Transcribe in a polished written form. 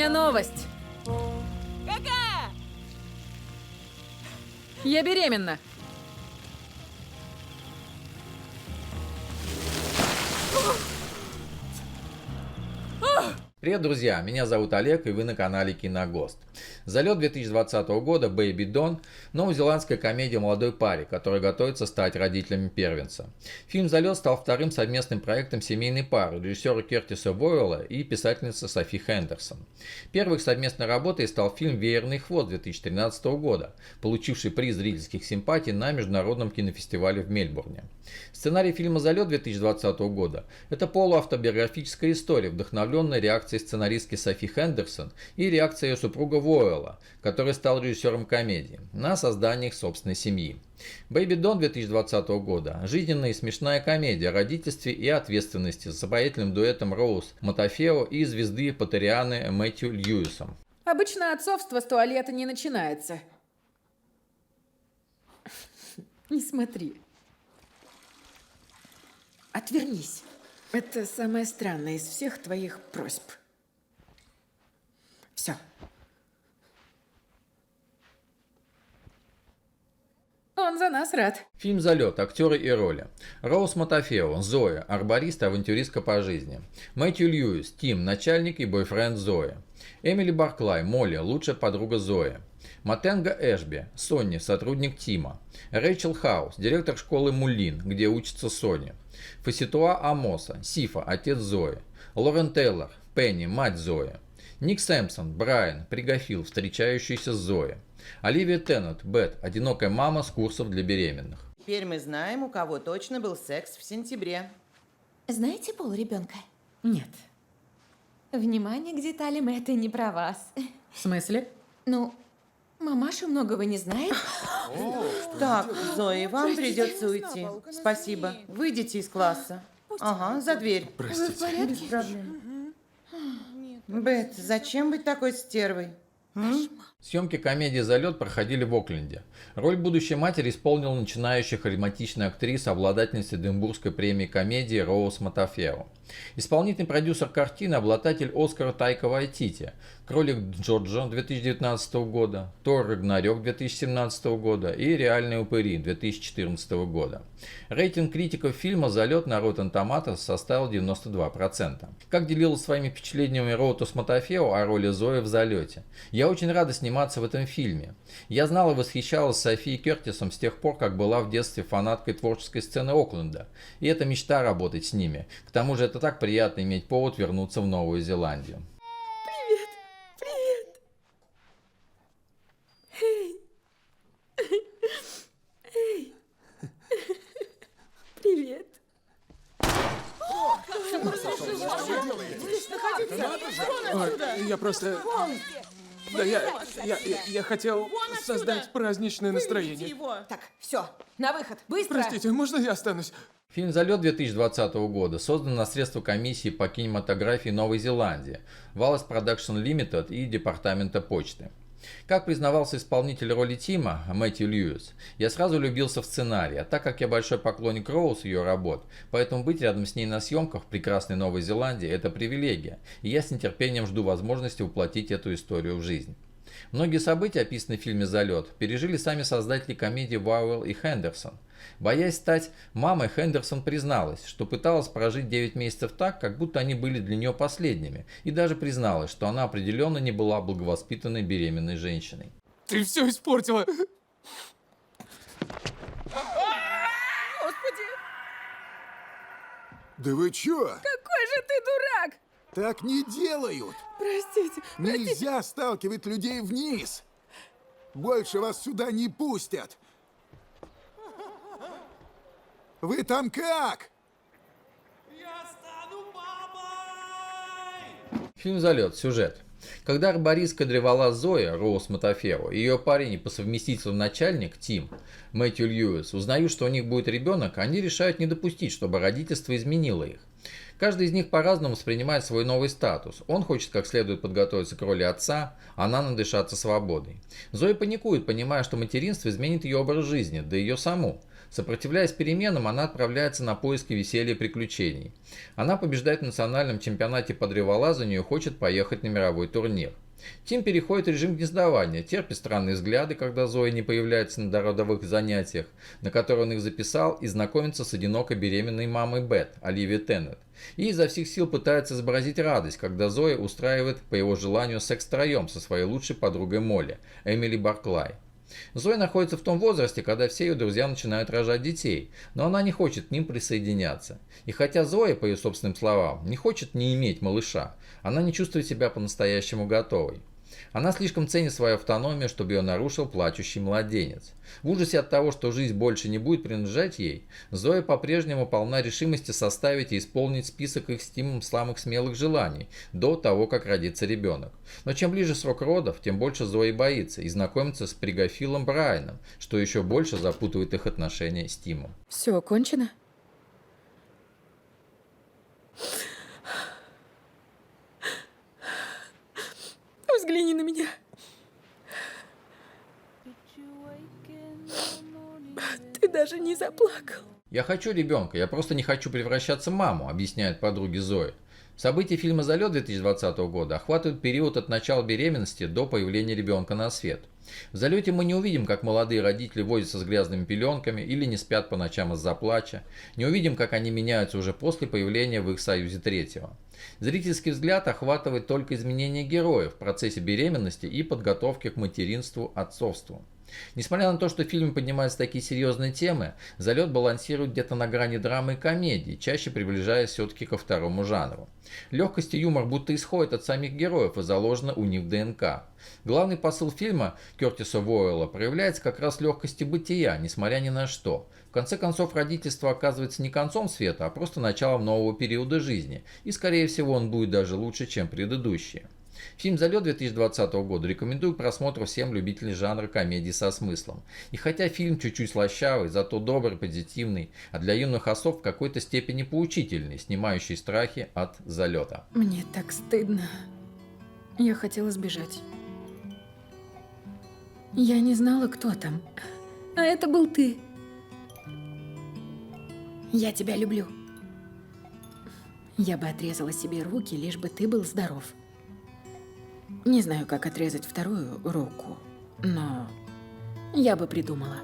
Отличная новость! Какая? Я беременна! Привет, друзья! Меня зовут Олег, и вы на канале Киногост. Залет 2020 года «Baby Dawn» – новозеландская комедия о молодой паре, которая готовится стать родителями первенца. Фильм «Залет» стал вторым совместным проектом семейной пары режиссера Кертиса Войла и писательницы Софи Хендерсон. Первой их совместной работой стал фильм «Веерный хвост» 2013 года, получивший приз зрительских симпатий на международном кинофестивале в Мельбурне. Сценарий фильма «Залет» 2020 года – это полуавтобиографическая история, вдохновленная реакцией сценаристки Софи Хендерсон и реакцией ее супруга Войла, который стал режиссером комедии, на создание их собственной семьи. «Baby Dawn» 2020 года – жизненная и смешная комедия о родительстве и ответственности с обаятельным дуэтом Роуз Матафео и звезды Патерианы Мэтью Льюисом. Обычно отцовство с туалета не начинается. Не смотри. Отвернись. Это самое странное из всех твоих просьб. Все. Он за нас рад. Фильм «Залет», актеры и роли. Роуз Матафео, Зоя, арборист и авантюристка по жизни. Мэтью Льюис, Тим, начальник и бойфренд Зои. Эмили Барклай, Молли, лучшая подруга Зои. Матенга Эшби, Сонни, сотрудник Тима. Рэйчел Хаус, директор школы Муллин, где учится Соня. Фаситуа Амоса, Сифа, отец Зои. Лорен Тейлор, Пенни, мать Зои. Ник Сэмпсон, Брайан, Пригофил, встречающийся с Зоей. Оливия Теннет, Бет, одинокая мама с курсов для беременных. Теперь мы знаем, у кого точно был секс в сентябре. Знаете пол ребенка? Нет. Внимание к деталям, это не про вас. В смысле? Ну, мамаша многого не знает. Так, Зои, вам придется уйти. Спасибо. Выйдите из класса. Ага, за дверь. Простите. Без проблем. Бет, зачем быть такой стервой? Съемки комедии «Залет» проходили в Окленде. Роль будущей матери исполнила начинающая харизматичная актриса, обладательница Эдинбургской премии комедии Роуз Матафео. Исполнительный продюсер картины, обладатель Оскара Тайка Вайтити, Кролик Джорджа 2019 года, Тор Рагнарёк 2017 года и Реальные упыри 2014 года. Рейтинг критиков фильма «Залет» на Rotten Tomatoes составил 92%. Как делилась своими впечатлениями Роуз Матафео о роли Зои в «Залете»? Я очень рада сниматься в этом фильме. Я знала и восхищалась Софией Кертисом с тех пор, как была в детстве фанаткой творческой сцены Окленда. И это мечта работать с ними. К тому же это так приятно иметь повод вернуться в Новую Зеландию. Привет! Эй! Привет! Ой, я просто... Да я хотел создать праздничное настроение. Так, все, на выход, быстро! Простите, можно я останусь? Фильм «Залет» 2020 года создан на средства комиссии по кинематографии Новой Зеландии, Wallace Production Limited и Департамента почты. Как признавался исполнитель роли Тима, Мэтью Льюис, я сразу влюбился в сценарий, а так как я большой поклонник Роуз и ее работ, поэтому быть рядом с ней на съемках в прекрасной Новой Зеландии – это привилегия, и я с нетерпением жду возможности воплотить эту историю в жизнь. Многие события, описанные в фильме «Залет», пережили сами создатели комедии Вауэлл и Хендерсон. Боясь стать мамой, Хендерсон призналась, что пыталась прожить 9 месяцев так, как будто они были для нее последними, и даже призналась, что она определенно не была благовоспитанной беременной женщиной. Ты все испортила! Да вы чё? Какой же ты дурак! Так не делают! Простите. Нельзя сталкивать людей вниз! Больше вас сюда не пустят! Вы там как? Фильм «Залет». Сюжет. Когда арбористка древола Зоя, Роуз Матафео, и ее парень и по совместительству начальник, Тим, Мэтью Льюис, узнают, что у них будет ребенок, они решают не допустить, чтобы родительство изменило их. Каждый из них по-разному воспринимает свой новый статус. Он хочет как следует подготовиться к роли отца, она надышаться свободой. Зоя паникует, понимая, что материнство изменит ее образ жизни, да и ее саму. Сопротивляясь переменам, она отправляется на поиски веселья и приключений. Она побеждает в национальном чемпионате по древолазанию и хочет поехать на мировой турнир. Тим переходит в режим гнездования, терпит странные взгляды, когда Зоя не появляется на родовых занятиях, на которые он их записал, и знакомится с одинокой беременной мамой Бет, Оливией Теннет. И изо всех сил пытается изобразить радость, когда Зоя устраивает по его желанию секс втроем со своей лучшей подругой Молли, Эмили Барклай. Зоя находится в том возрасте, когда все ее друзья начинают рожать детей, но она не хочет к ним присоединяться. И хотя Зоя, по ее собственным словам, не хочет не иметь малыша, она не чувствует себя по-настоящему готовой. Она слишком ценит свою автономию, чтобы ее нарушил плачущий младенец. В ужасе от того, что жизнь больше не будет принадлежать ей, Зоя по-прежнему полна решимости составить и исполнить список их с Тимом самых смелых желаний до того, как родится ребенок. Но чем ближе срок родов, тем больше Зои боится и знакомится с пригофилом Брайаном, что еще больше запутывает их отношения с Тимом. Все кончено? Взгляни на меня. Ты даже не заплакал. «Я хочу ребенка, я просто не хочу превращаться в маму», объясняет подруге Зои. События фильма «Залет» 2020 года охватывают период от начала беременности до появления ребенка на свет. В «Залете» мы не увидим, как молодые родители возятся с грязными пеленками или не спят по ночам из-за плача, не увидим, как они меняются уже после появления в их союзе третьего. Зрительский взгляд охватывает только изменения героев в процессе беременности и подготовки к материнству, отцовству. Несмотря на то, что в фильме поднимаются такие серьезные темы, «Залет» балансирует где-то на грани драмы и комедии, чаще приближаясь все-таки ко второму жанру. Легкость и юмор будто исходят от самих героев и заложено у них в ДНК. Главный посыл фильма Кертиса Уоуэлла проявляется как раз в легкости бытия, несмотря ни на что. В конце концов, родительство оказывается не концом света, а просто началом нового периода жизни, и скорее всего он будет даже лучше, чем предыдущие. Фильм «Залет» 2020 года рекомендую к просмотру всем любителям жанра комедии со смыслом. И хотя фильм чуть-чуть слащавый, зато добрый, позитивный, а для юных особ в какой-то степени поучительный, снимающий страхи от залета. Мне так стыдно. Я хотела сбежать. Я не знала, кто там. А это был ты. Я тебя люблю. Я бы отрезала себе руки, лишь бы ты был здоров. Не знаю, как отрезать вторую руку, но я бы придумала.